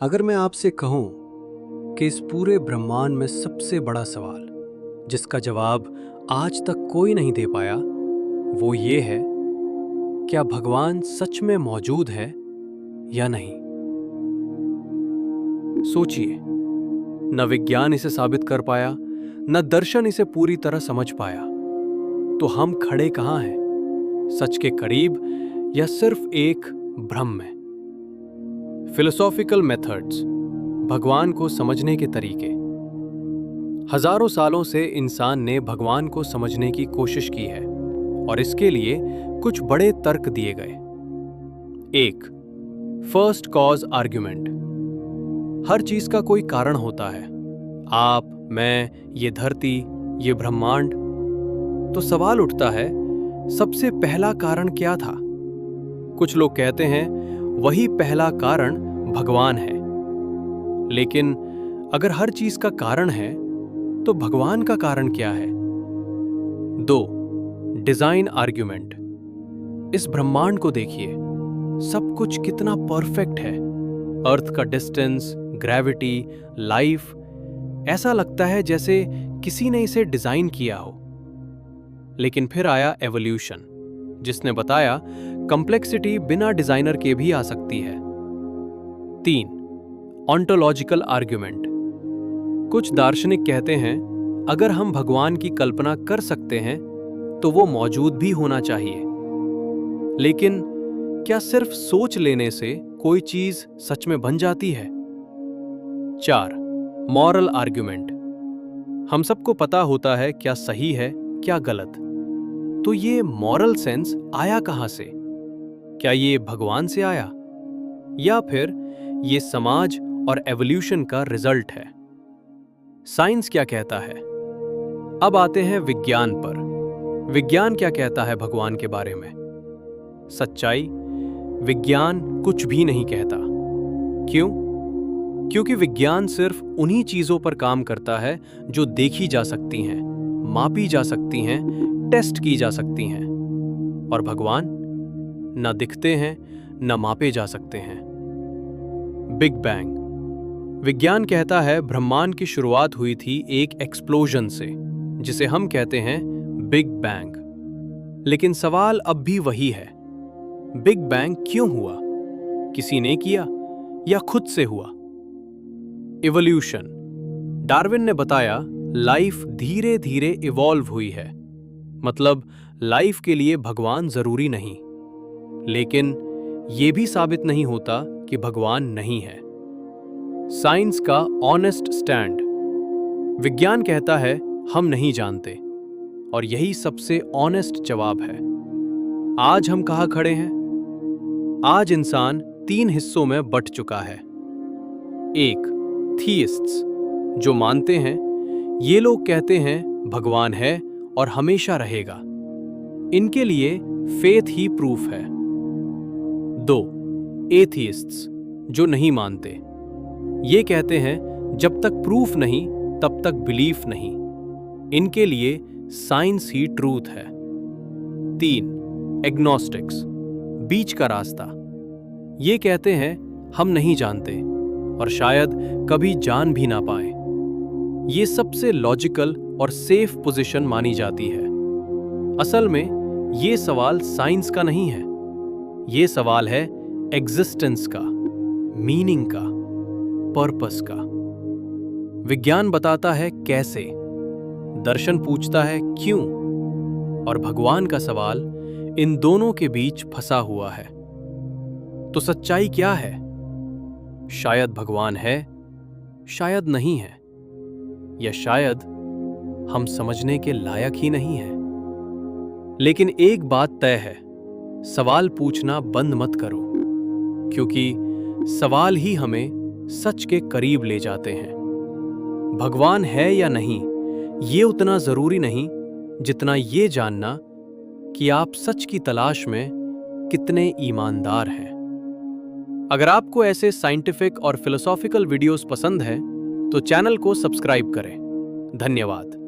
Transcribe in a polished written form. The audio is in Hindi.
अगर मैं आपसे कहूं कि इस पूरे ब्रह्मांड में सबसे बड़ा सवाल जिसका जवाब आज तक कोई नहीं दे पाया, वो ये है, क्या भगवान सच में मौजूद है या नहीं। सोचिए, न विज्ञान इसे साबित कर पाया, न दर्शन इसे पूरी तरह समझ पाया, तो हम खड़े कहां हैं, सच के करीब या सिर्फ एक भ्रम में। फिलोसॉफिकल मेथड्स, भगवान को समझने के तरीके। हजारों सालों से इंसान ने भगवान को समझने की कोशिश की है और इसके लिए कुछ बड़े तर्क दिए गए। 1. First cause argument. हर चीज का कोई कारण होता है, आप, मैं, ये धरती, ये ब्रह्मांड। तो सवाल उठता है, सबसे पहला कारण क्या था। कुछ लोग कहते हैं वही पहला कारण भगवान है। लेकिन अगर हर चीज का कारण है तो भगवान का कारण क्या है। 2. Design argument. इस ब्रह्मांड को देखिए, सब कुछ कितना परफेक्ट है। अर्थ का डिस्टेंस, ग्रेविटी, लाइफ, ऐसा लगता है जैसे किसी ने इसे डिजाइन किया हो। लेकिन फिर आया एवोल्यूशन, जिसने बताया कॉम्प्लेक्सिटी बिना डिजाइनर के भी आ सकती है। 3. Ontological argument. कुछ दार्शनिक कहते हैं अगर हम भगवान की कल्पना कर सकते हैं तो वो मौजूद भी होना चाहिए। लेकिन क्या सिर्फ सोच लेने से कोई चीज सच में बन जाती है। 4. Moral argument. हम सबको पता होता है क्या सही है क्या गलत, तो ये मॉरल सेंस आया कहां से। क्या ये भगवान से आया या फिर ये समाज और एवोल्यूशन का रिजल्ट है। साइंस क्या कहता है। अब आते हैं विज्ञान पर। विज्ञान क्या कहता है भगवान के बारे में। सच्चाई, विज्ञान कुछ भी नहीं कहता। क्यों? क्योंकि विज्ञान सिर्फ उन्हीं चीजों पर काम करता है जो देखी जा सकती हैं, मापी जा सकती हैं, टेस्ट की जा सकती हैं। और भगवान न दिखते हैं न मापे जा सकते हैं। Big bang. विज्ञान कहता है ब्रह्मांड की शुरुआत हुई थी एक एक्सप्लोजन से, जिसे हम कहते हैं बिग बैंग। लेकिन सवाल अब भी वही है, बिग बैंग क्यों हुआ? किसी ने किया या खुद से हुआ? इवोल्यूशन। डार्विन ने बताया लाइफ धीरे धीरे इवॉल्व हुई है, मतलब लाइफ के लिए भगवान जरूरी नहीं। लेकिन यह भी साबित नहीं होता कि भगवान नहीं है। साइंस का ऑनेस्ट स्टैंड। विज्ञान कहता है हम नहीं जानते, और यही सबसे ऑनेस्ट जवाब है। आज हम कहां खड़े हैं? आज इंसान 3 हिस्सों में बंट चुका है। 1. थीइस्ट्स, जो मानते हैं, ये लोग कहते हैं भगवान है और हमेशा रहेगा। इनके लिए फेथ ही प्रूफ है। 2. एथिइस्ट्स, जो नहीं मानते, ये कहते हैं जब तक प्रूफ नहीं तब तक बिलीफ नहीं। इनके लिए साइंस ही ट्रूथ है। 3. एग्नोस्टिक्स, बीच का रास्ता, ये कहते हैं हम नहीं जानते और शायद कभी जान भी ना पाए। ये सबसे लॉजिकल और सेफ पोजीशन मानी जाती है। असल में ये सवाल साइंस का नहीं है, ये सवाल है एग्जिस्टेंस का, मीनिंग का, पर्पस का। विज्ञान बताता है कैसे, दर्शन पूछता है क्यों, और भगवान का सवाल इन दोनों के बीच फंसा हुआ है। तो सच्चाई क्या है? शायद भगवान है, शायद नहीं है, या शायद हम समझने के लायक ही नहीं है। लेकिन एक बात तय है, सवाल पूछना बंद मत करो, क्योंकि सवाल ही हमें सच के करीब ले जाते हैं। भगवान है या नहीं, ये उतना जरूरी नहीं जितना ये जानना कि आप सच की तलाश में कितने ईमानदार हैं। अगर आपको ऐसे साइंटिफिक और फिलोसॉफिकल वीडियोस पसंद हैं, तो चैनल को सब्सक्राइब करें। धन्यवाद।